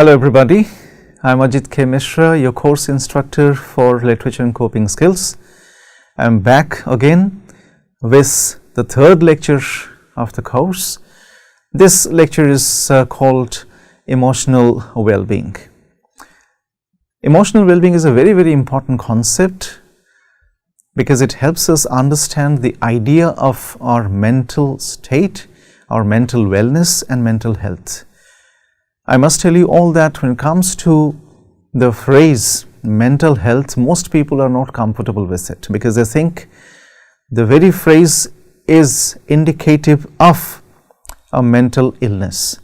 Hello everybody, I am Ajit K. Mishra, your course instructor for Literature and Coping Skills. I am back again with the third lecture of the course. This lecture is called Emotional Well-being. Emotional well-being is a very important concept because it helps us understand the idea of our mental state, our mental wellness and mental health. I must tell you all that when it comes to the phrase mental health, most people are not comfortable with it because they think the very phrase is indicative of a mental illness.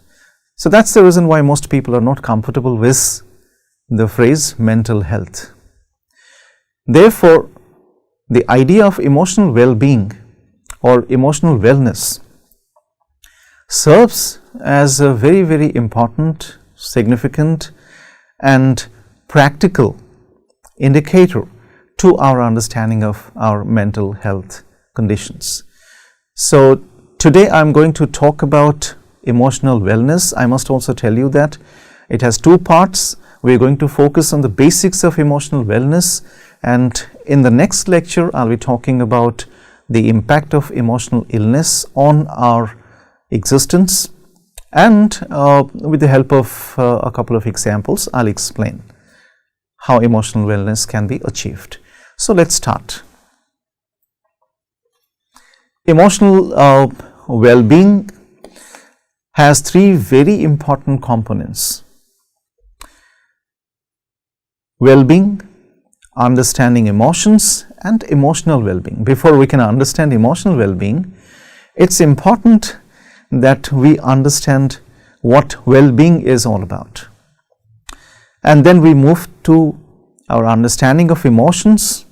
So that's the reason why most people are not comfortable with the phrase mental health. Therefore, the idea of emotional well-being or emotional wellness serves as a very important, significant and practical indicator to our understanding of our mental health conditions. So today I am going to talk about emotional wellness. I must also tell you that it has two parts. We are going to focus on the basics of emotional wellness, and in the next lecture I will be talking about the impact of emotional illness on our existence, and with the help of a couple of examples I will explain how emotional wellness can be achieved. So let's start. Emotional well-being has three very important components: well-being, understanding emotions and emotional well-being. Before we can understand emotional well-being, it's important that we understand what well-being is all about, and then we move to our understanding of emotions,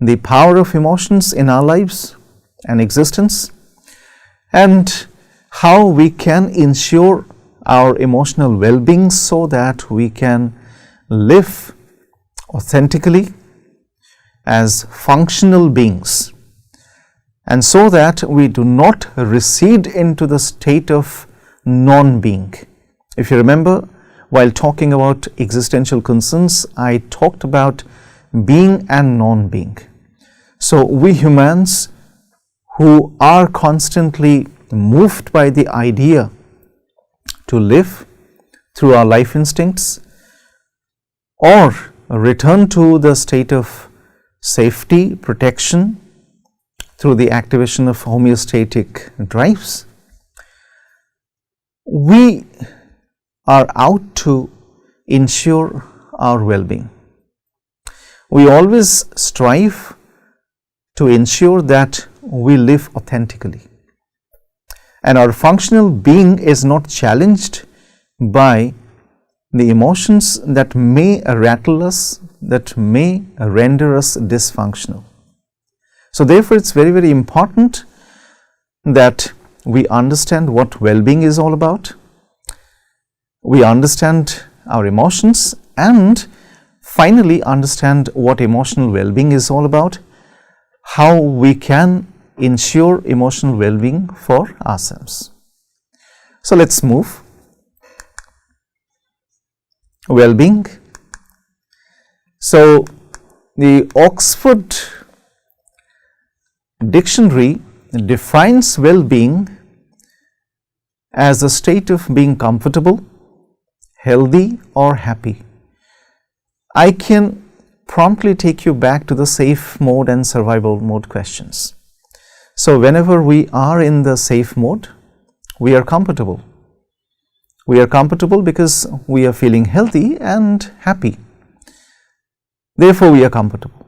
the power of emotions in our lives and existence, and how we can ensure our emotional well-being so that we can live authentically as functional beings, and so that we do not recede into the state of non-being. If you remember, while talking about existential concerns, I talked about being and non-being. So we humans who are constantly moved by the idea to live through our life instincts or return to the state of safety, protection through the activation of homeostatic drives, we are out to ensure our well-being. We always strive to ensure that we live authentically, and our functional being is not challenged by the emotions that may rattle us, that may render us dysfunctional. So therefore, it's very important that we understand what well-being is all about, we understand our emotions, and finally understand what emotional well-being is all about, how we can ensure emotional well-being for ourselves. So let's move. Well-being. So the Oxford Dictionary defines well-being as a state of being comfortable, healthy or happy. I can promptly take you back to the safe mode and survival mode questions. So whenever we are in the safe mode, we are comfortable. We are comfortable because we are feeling healthy and happy. Therefore, we are comfortable.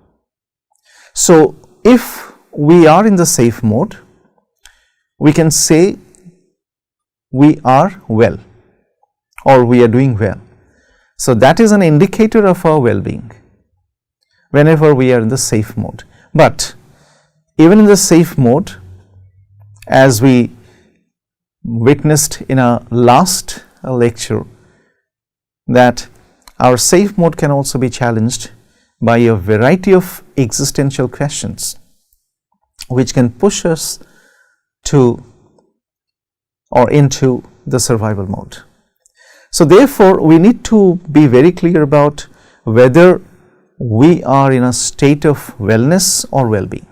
So if we are in the safe mode, we can say we are well or we are doing well. So that is an indicator of our well-being whenever we are in the safe mode. But even in the safe mode, as we witnessed in our last lecture, that our safe mode can also be challenged by a variety of existential questions which can push us to or into the survival mode. So therefore, we need to be very clear about whether we are in a state of wellness or well-being.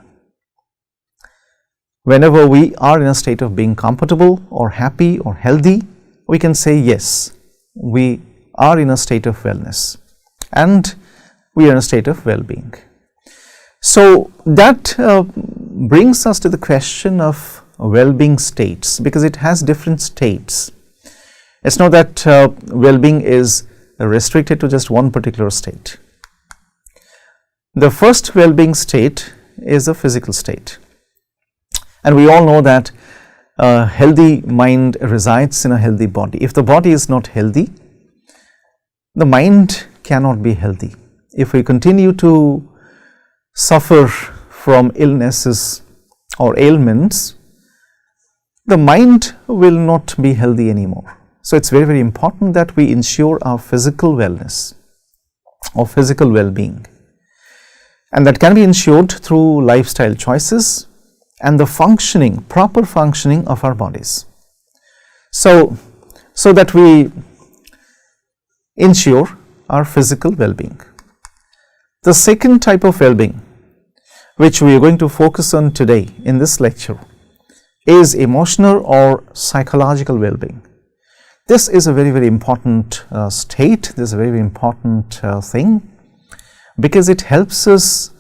Whenever we are in a state of being comfortable or happy or healthy, we can say yes, we are in a state of wellness and we are in a state of well-being. So that brings us to the question of well-being states, because it has different states. It's not that well-being is restricted to just one particular state. The first well-being state is a physical state. And we all know that a healthy mind resides in a healthy body. If the body is not healthy, the mind cannot be healthy. If we continue to suffer from illnesses or ailments, the mind will not be healthy anymore. So it's very, very important that we ensure our physical wellness or physical well-being. And that can be ensured through lifestyle choices and the functioning, proper functioning of our bodies. So that we ensure our physical well-being. The second type of well-being, which we are going to focus on today in this lecture, is emotional or psychological well-being. This is a very, very important state. This is a very, very important thing, because it helps us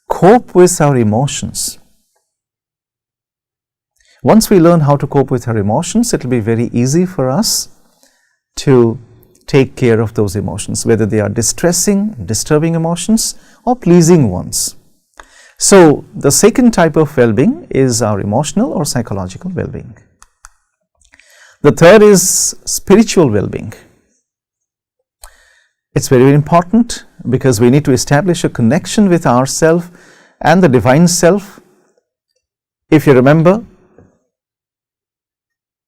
cope with our emotions. Once we learn how to cope with our emotions, it will be very easy for us to take care of those emotions, whether they are distressing, disturbing emotions or pleasing ones. So the second type of well-being is our emotional or psychological well-being. The third is spiritual well-being. It's very, very important, because we need to establish a connection with ourself and the divine self. If you remember,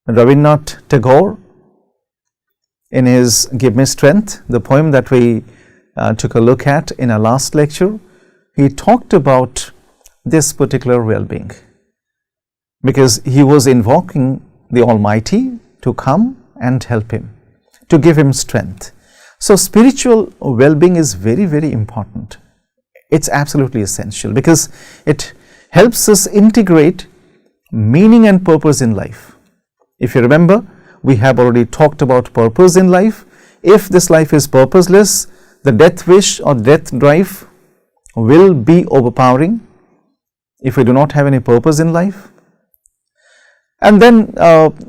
Rabindranath Tagore, in his Give Me Strength, the poem that we took a look at in our last lecture, he talked about this particular well-being, because he was invoking the Almighty to come and help him, to give him strength. So spiritual well-being is very, very important. It's absolutely essential, because it helps us integrate meaning and purpose in life. If you remember, we have already talked about purpose in life. If this life is purposeless, the death wish or death drive will be overpowering if we do not have any purpose in life. And then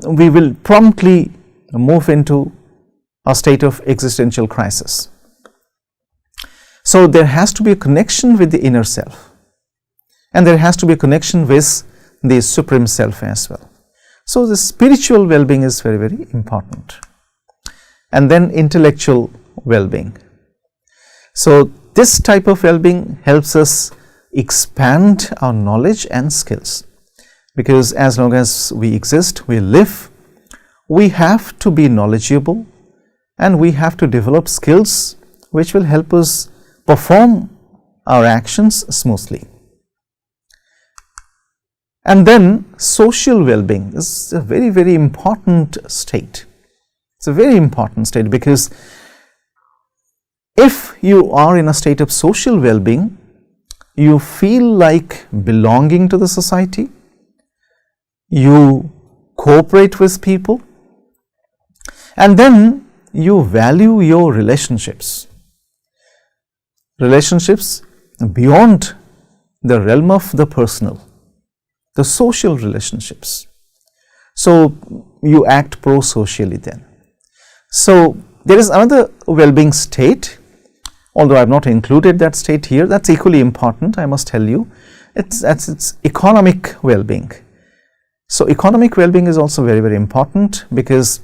we will promptly move into a state of existential crisis. So there has to be a connection with the inner self, and there has to be a connection with the Supreme Self as well. So the spiritual well-being is very, very important. And then intellectual well-being. So this type of well-being helps us expand our knowledge and skills, because as long as we exist, we live, we have to be knowledgeable and we have to develop skills which will help us perform our actions smoothly. And then social well-being is a very, very important state. It's a very important state, because if you are in a state of social well-being, you feel like belonging to the society, you cooperate with people, and then you value your relationships beyond the realm of the personal, the social relationships. So you act pro-socially then. So there is another well-being state, although I have not included that state here. That's equally important, I must tell you. It's economic well-being. So economic well-being is also very, very important, because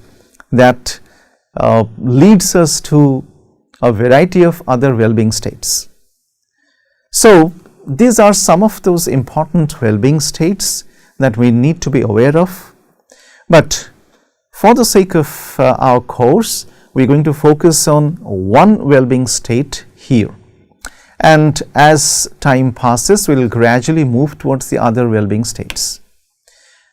that leads us to a variety of other well-being states. So these are some of those important well-being states that we need to be aware of. But for the sake of our course, we are going to focus on one well-being state here. And as time passes, we will gradually move towards the other well-being states.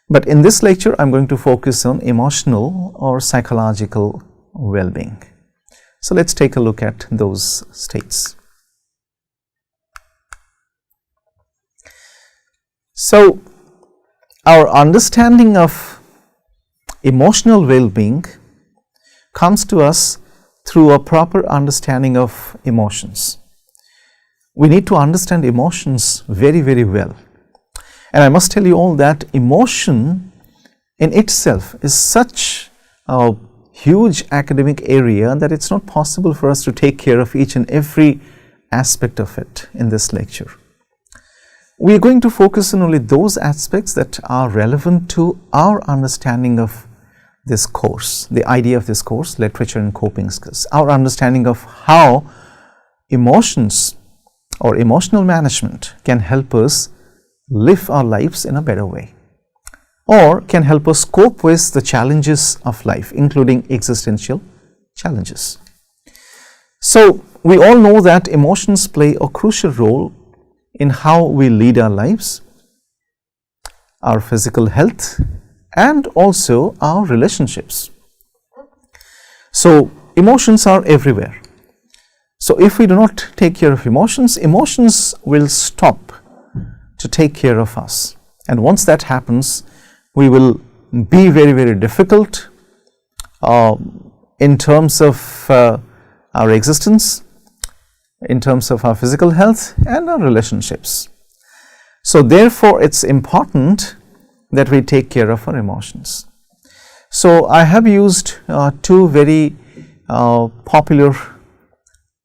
But in this lecture, I am going to focus on emotional or psychological well-being. So let's take a look at those states. So our understanding of emotional well-being comes to us through a proper understanding of emotions. We need to understand emotions very, very well. And I must tell you all that emotion in itself is such a huge academic area that it's not possible for us to take care of each and every aspect of it in this lecture. We are going to focus on only those aspects that are relevant to our understanding of this course, the idea of this course, Literature and Coping Skills, our understanding of how emotions or emotional management can help us live our lives in a better way, or can help us cope with the challenges of life, including existential challenges. So we all know that emotions play a crucial role in how we lead our lives, our physical health, and also our relationships. So emotions are everywhere. So if we do not take care of emotions, emotions will stop to take care of us. And once that happens, we will be very, very difficult in terms of our existence, in terms of our physical health and our relationships. So therefore, it's important that we take care of our emotions. So I have used two very popular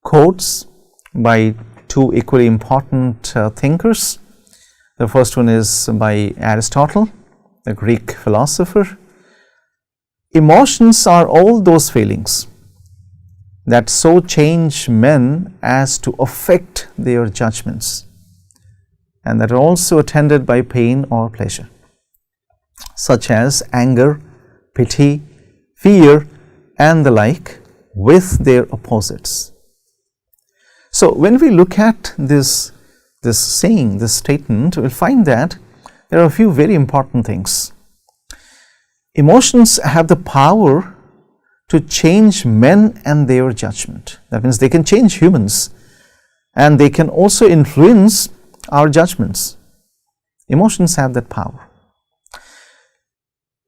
quotes by two equally important thinkers. The first one is by Aristotle, the Greek philosopher. Emotions are all those feelings that so change men as to affect their judgments, and that are also attended by pain or pleasure, such as anger, pity, fear, and the like, with their opposites. So when we look at this saying, this statement, we'll find that there are a few very important things. Emotions have the power to change men and their judgment. That means they can change humans, and they can also influence our judgments. Emotions have that power.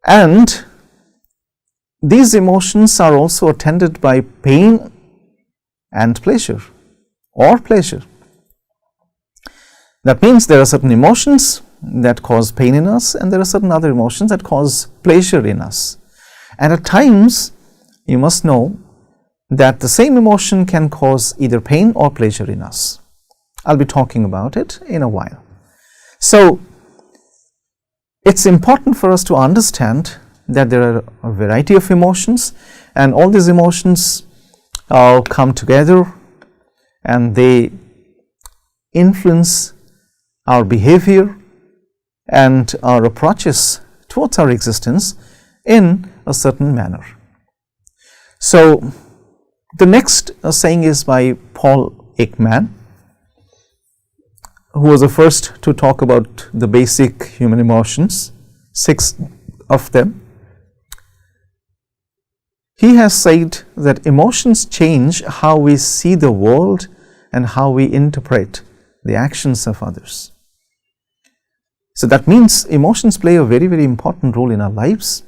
And these emotions are also attended by pain and pleasure, or pleasure. That means there are certain emotions that cause pain in us, and there are certain other emotions that cause pleasure in us. And at times, you must know that the same emotion can cause either pain or pleasure in us. I'll be talking about it in a while. So it's important for us to understand that there are a variety of emotions, and all these emotions come together and they influence our behavior and our approaches towards our existence in a certain manner. So the next saying is by Paul Ekman, who was the first to talk about the basic human emotions, 6 of them. He has said that emotions change how we see the world and how we interpret the actions of others. So that means emotions play a very, very important role in our lives.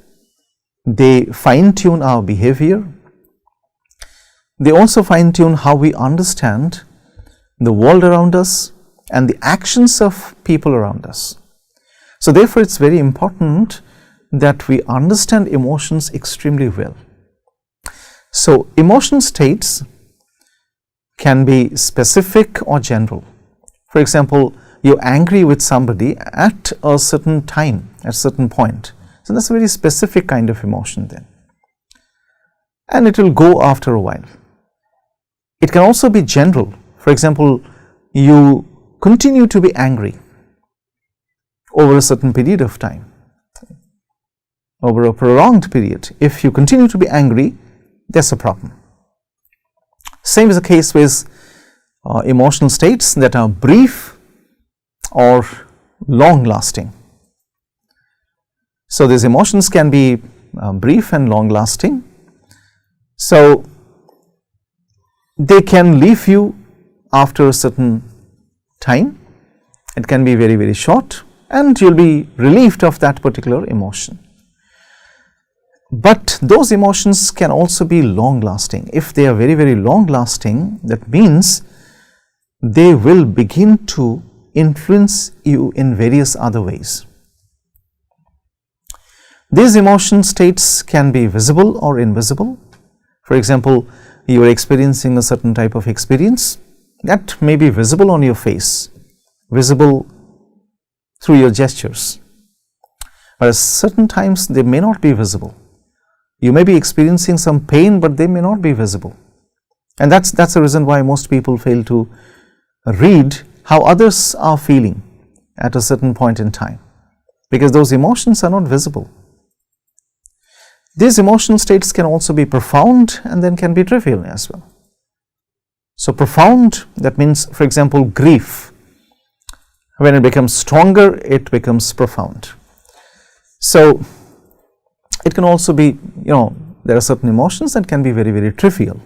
They fine-tune our behavior. They also fine-tune how we understand the world around us and the actions of people around us. So therefore, it's very important that we understand emotions extremely well. So emotion states can be specific or general. For example, you're angry with somebody at a certain time, at a certain point. So that's a very specific kind of emotion then. And it will go after a while. It can also be general. For example, you continue to be angry over a certain period of time, over a prolonged period. If you continue to be angry, that's a problem. Same is the case with emotional states that are brief or long lasting. So these emotions can be brief and long lasting. So, they can leave you after a certain time. It can be very, very short, and you will be relieved of that particular emotion. But those emotions can also be long lasting. If they are very, very long lasting, that means they will begin to influence you in various other ways. These emotion states can be visible or invisible. For example, you are experiencing a certain type of experience that may be visible on your face, visible through your gestures, but at certain times they may not be visible. You may be experiencing some pain, but they may not be visible, and that's the reason why most people fail to read how others are feeling at a certain point in time, because those emotions are not visible. These emotional states can also be profound and then can be trivial as well. So, profound, that means, for example, grief. When it becomes stronger, it becomes profound. So, it can also be, there are certain emotions that can be very, very trivial.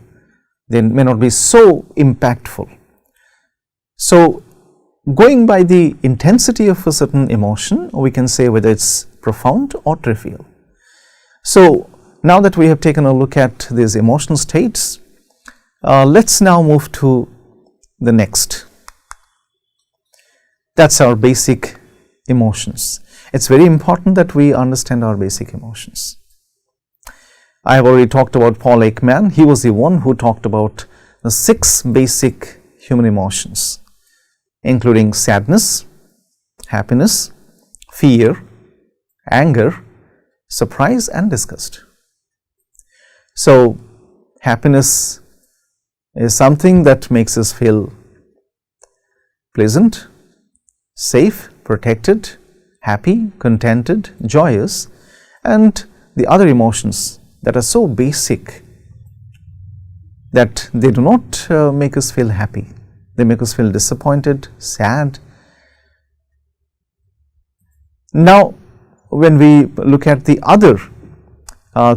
They may not be so impactful. So, going by the intensity of a certain emotion, we can say whether it's profound or trivial. So, now that we have taken a look at these emotional states, let's now move to the next. That's our basic emotions. It's very important that we understand our basic emotions. I have already talked about Paul Ekman. He was the one who talked about the 6 basic human emotions, including sadness, happiness, fear, anger, surprise, and disgust. So, happiness is something that makes us feel pleasant, safe, protected, happy, contented, joyous, and the other emotions that are so basic that they do not make us feel happy. They make us feel disappointed, sad. Now, when we look at the other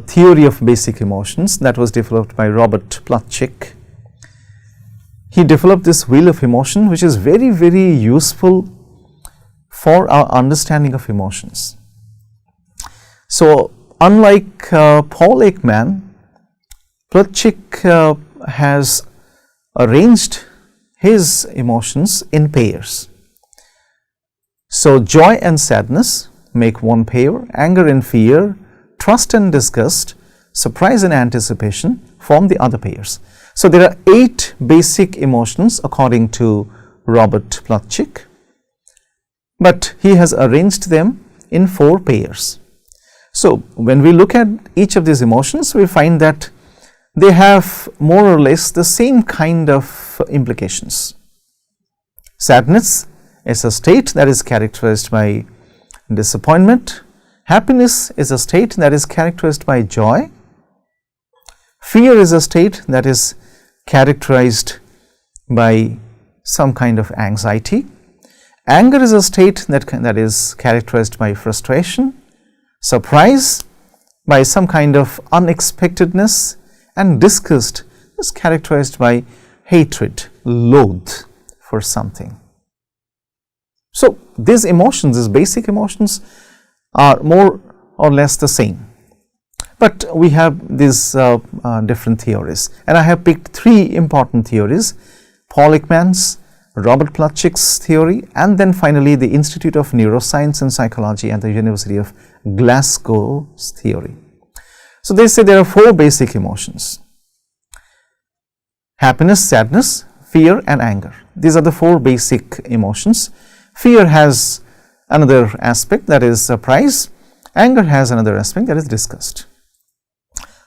theory of basic emotions that was developed by Robert Plutchik, he developed this wheel of emotion, which is very, very useful for our understanding of emotions. So, unlike Paul Ekman, Plutchik has arranged his emotions in pairs. So, joy and sadness make one pair, anger and fear, trust and disgust, surprise and anticipation form the other pairs. So, there are 8 basic emotions according to Robert Plutchik, but he has arranged them in 4 pairs. So, when we look at each of these emotions, we find that they have more or less the same kind of implications. Sadness is a state that is characterized by disappointment. Happiness is a state that is characterized by joy. Fear is a state that is characterized by some kind of anxiety. Anger is a state that is characterized by frustration. Surprise by some kind of unexpectedness, and disgust is characterized by hatred, loathe for something. So, these emotions, these basic emotions, are more or less the same, but we have these different theories, and I have picked 3 important theories: Paul Ekman's, Robert Plutchik's theory, and then finally the Institute of Neuroscience and Psychology at the University of Glasgow's theory. So, they say there are 4 basic emotions: happiness, sadness, fear, and anger. These are the 4 basic emotions. Fear has another aspect, that is surprise. Anger has another aspect, that is disgust.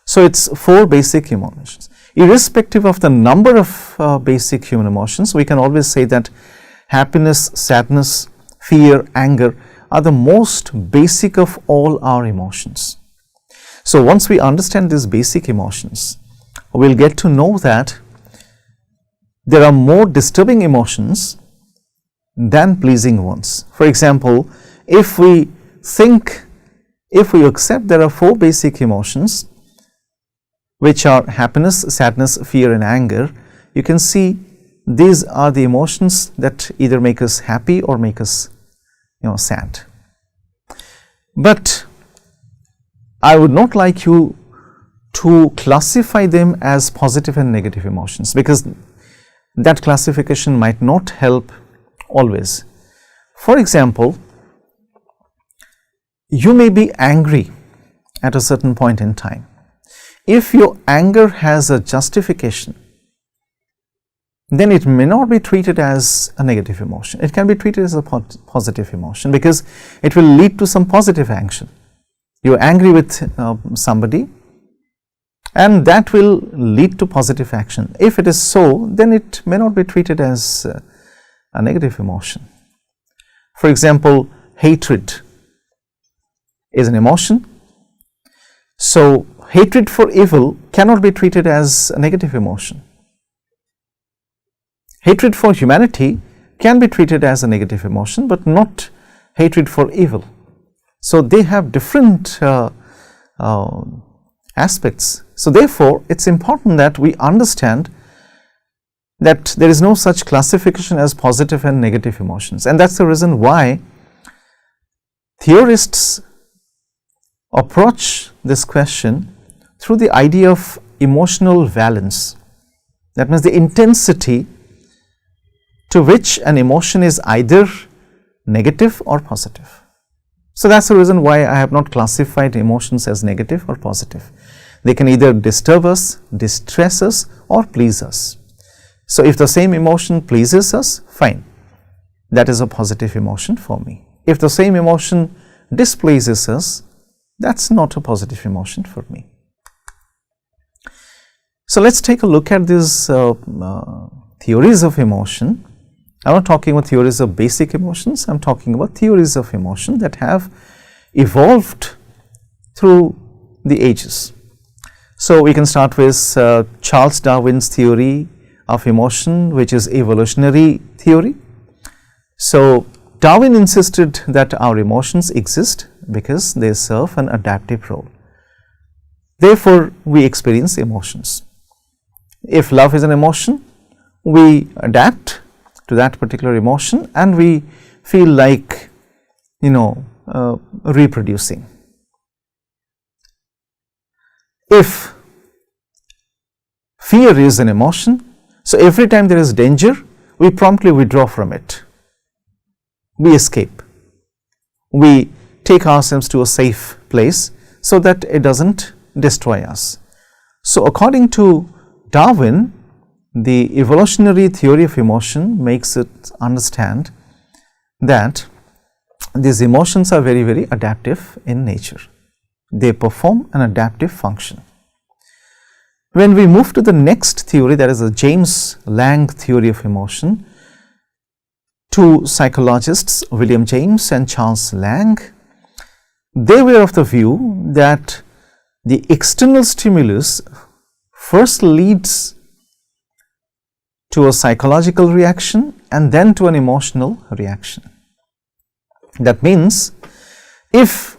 So, it is 4 basic emotions. Irrespective of the number of basic human emotions, we can always say that happiness, sadness, fear, anger are the most basic of all our emotions. So, once we understand these basic emotions, we will get to know that there are more disturbing emotions than pleasing ones. For example, if we accept there are 4 basic emotions, which are happiness, sadness, fear and anger, you can see these are the emotions that either make us happy or make us sad. But I would not like you to classify them as positive and negative emotions, because that classification might not help always. For example, you may be angry at a certain point in time. If your anger has a justification, then it may not be treated as a negative emotion. It can be treated as a positive emotion, because it will lead to some positive action. You are angry with somebody, and that will lead to positive action. If it is so, then it may not be treated as a negative emotion. For example, hatred is an emotion. So hatred for evil cannot be treated as a negative emotion. Hatred for humanity can be treated as a negative emotion, but not hatred for evil. So they have different aspects. So therefore, it's important that we understand that there is no such classification as positive and negative emotions, and that's the reason why theorists approach this question through the idea of emotional valence. That means the intensity to which an emotion is either negative or positive. So that's the reason why I have not classified emotions as negative or positive. They can either disturb us, distress us, or please us. So if the same emotion pleases us, fine, that is a positive emotion for me. If the same emotion displeases us, that's not a positive emotion for me. So let's take a look at these theories of emotion. I'm not talking about theories of basic emotions, I'm talking about theories of emotion that have evolved through the ages. So we can start with Charles Darwin's theory of emotion, which is evolutionary theory. So Darwin insisted that our emotions exist because they serve an adaptive role. Therefore, we experience emotions. If love is an emotion, we adapt to that particular emotion and we feel like reproducing. If fear is an emotion, so every time there is danger, we promptly withdraw from it. We escape. We take ourselves to a safe place so that it doesn't destroy us. So according to Darwin, the evolutionary theory of emotion makes it understand that these emotions are very, very adaptive in nature. They perform an adaptive function. When we move to the next theory, that is the James Lange theory of emotion, two psychologists, William James and Charles Lange, they were of the view that the external stimulus first leads to a psychological reaction and then to an emotional reaction. That means if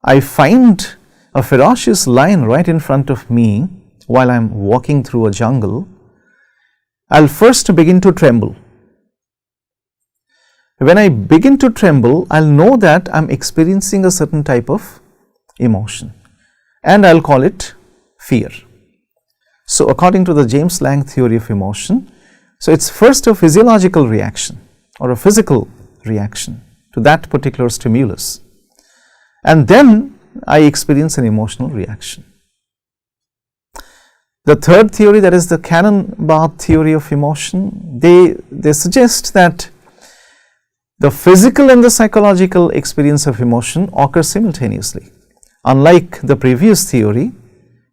I find a ferocious lion right in front of me while I am walking through a jungle, I'll first begin to tremble. When I begin to tremble, I'll know that I'm experiencing a certain type of emotion and I'll call it fear. So according to the James Lange theory of emotion, so it's first a physiological reaction or a physical reaction to that particular stimulus, and then I experience an emotional reaction. The third theory, that is the Cannon-Barth theory of emotion, they suggest that the physical and the psychological experience of emotion occur simultaneously, unlike the previous theory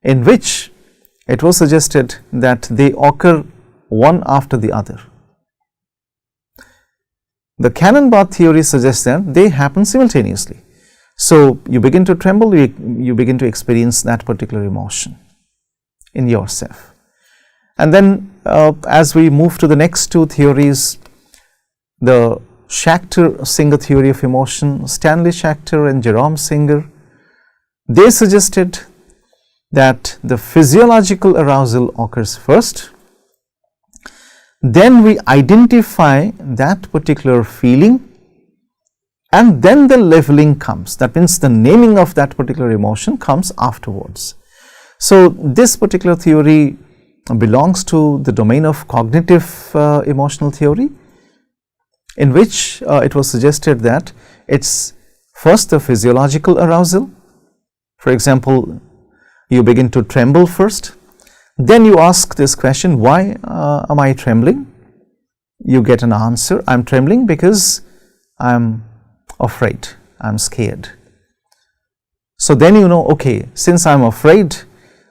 in which it was suggested that they occur one after the other. The Cannon-Barth theory suggests that they happen simultaneously. So you begin to tremble, you begin to experience that particular emotion in yourself. And then as we move to the next two theories, the Schachter-Singer theory of emotion, Stanley Schachter and Jerome Singer, they suggested that the physiological arousal occurs first, then we identify that particular feeling, and then the leveling comes. That means the naming of that particular emotion comes afterwards. So, this particular theory belongs to the domain of cognitive emotional theory, in which it was suggested that it's first the physiological arousal. For example, you begin to tremble first, then you ask this question, why am I trembling? You get an answer, I'm trembling because I'm afraid, I'm scared. So then you know, okay, since I'm afraid,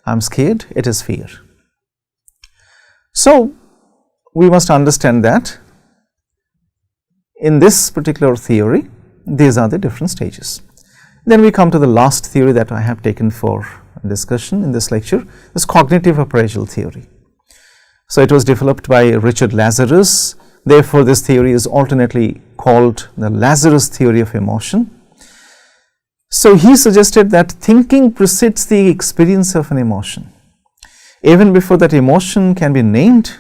I'm scared, it is fear. So we must understand that in this particular theory, these are the different stages. Then we come to the last theory that I have taken for discussion in this lecture, is cognitive appraisal theory. So it was developed by Richard Lazarus. Therefore, this theory is alternately called the Lazarus theory of emotion. So he suggested that thinking precedes the experience of an emotion. Even before that emotion can be named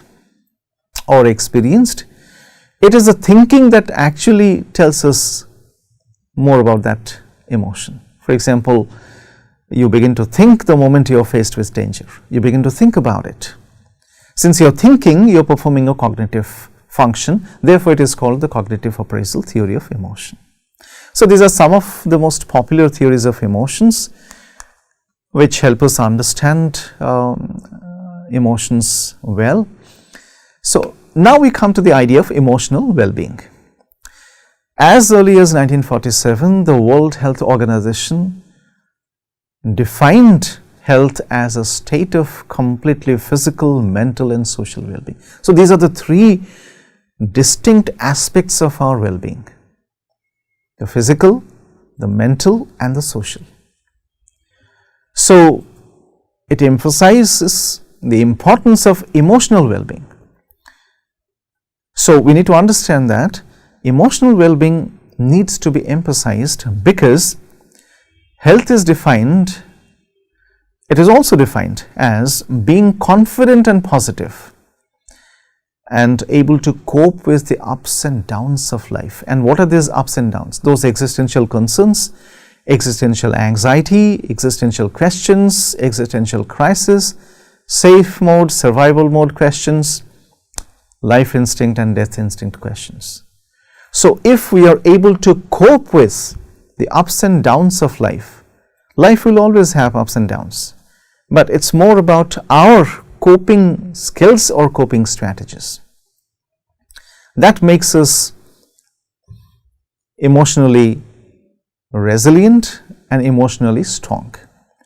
or experienced, it is the thinking that actually tells us more about that emotion. For example, you begin to think the moment you are faced with danger. You begin to think about it. Since you are thinking, you are performing a cognitive function. Therefore, it is called the cognitive appraisal theory of emotion. So, these are some of the most popular theories of emotions which help us understand emotions well. So, now we come to the idea of emotional well-being. As early as 1947, the World Health Organization defined health as a state of completely physical, mental and social well-being. So, these are the three distinct aspects of our well-being: the physical, the mental and the social. So, it emphasizes the importance of emotional well-being. So, we need to understand that emotional well-being needs to be emphasized because health is defined, it is also defined as being confident and positive and able to cope with the ups and downs of life. And what are these ups and downs? Those existential concerns, existential anxiety, existential questions, existential crisis, safe mode, survival mode questions, life instinct and death instinct questions. So, if we are able to cope with the ups and downs of life, life will always have ups and downs, but it's more about our coping skills or coping strategies. That makes us emotionally resilient and emotionally strong,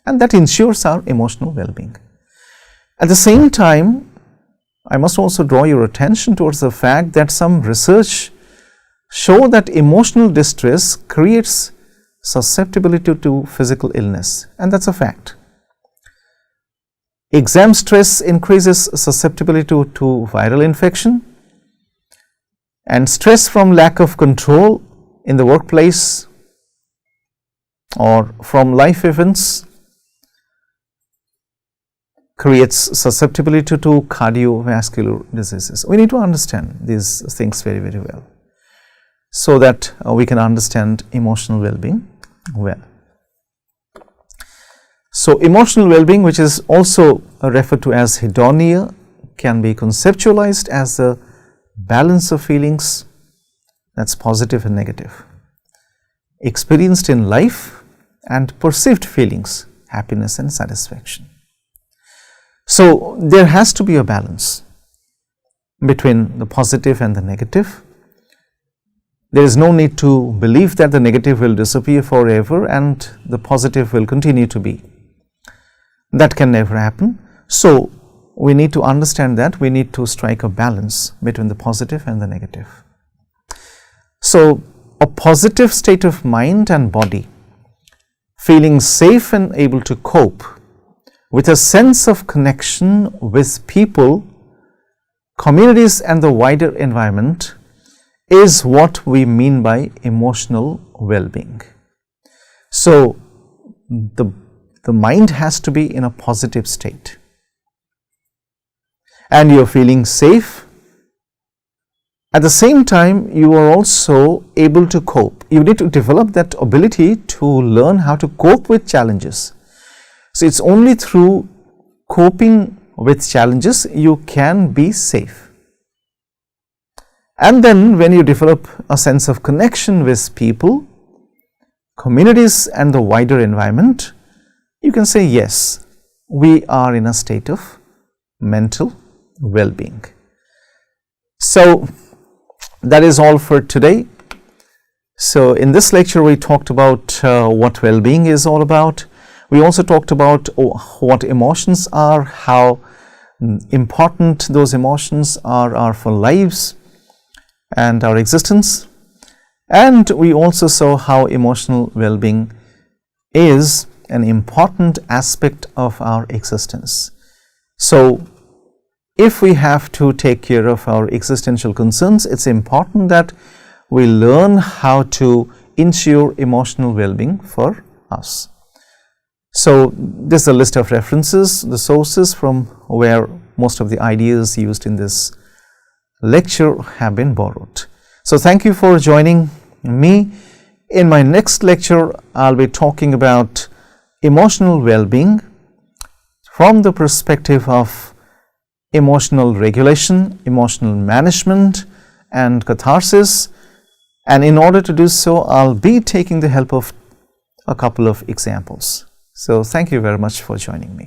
and that ensures our emotional well-being. At the same time, I must also draw your attention towards the fact that some research show that emotional distress creates susceptibility to physical illness, and that's a fact. Exam stress increases susceptibility to viral infection, and stress from lack of control in the workplace or from life events creates susceptibility to cardiovascular diseases. We need to understand these things very, very well, so that we can understand emotional well-being well. So, emotional well-being, which is also referred to as hedonia, can be conceptualized as the balance of feelings, that's positive and negative, experienced in life, and perceived feelings, happiness and satisfaction. So, there has to be a balance between the positive and the negative. There is no need to believe that the negative will disappear forever and the positive will continue to be. That can never happen. So, we need to understand that we need to strike a balance between the positive and the negative. So, a positive state of mind and body, feeling safe and able to cope with a sense of connection with people, communities and the wider environment is what we mean by emotional well-being. So, the the mind has to be in a positive state, and you're feeling safe. At the same time, you are also able to cope. You need to develop that ability to learn how to cope with challenges. So it's only through coping with challenges you can be safe. And then when you develop a sense of connection with people, communities and the wider environment, you can say, yes, we are in a state of mental well-being. So that is all for today. So in this lecture we talked about what well-being is all about. We also talked about what emotions are, how important those emotions are for lives and our existence. And we also saw how emotional well-being is an important aspect of our existence. So if we have to take care of our existential concerns, it's important that we learn how to ensure emotional well-being for us. So this is a list of references, the sources from where most of the ideas used in this lecture have been borrowed. So thank you for joining me. In my next lecture, I'll be talking about emotional well-being from the perspective of emotional regulation, emotional management and catharsis, and in order to do so, I'll be taking the help of a couple of examples. So thank you very much for joining me.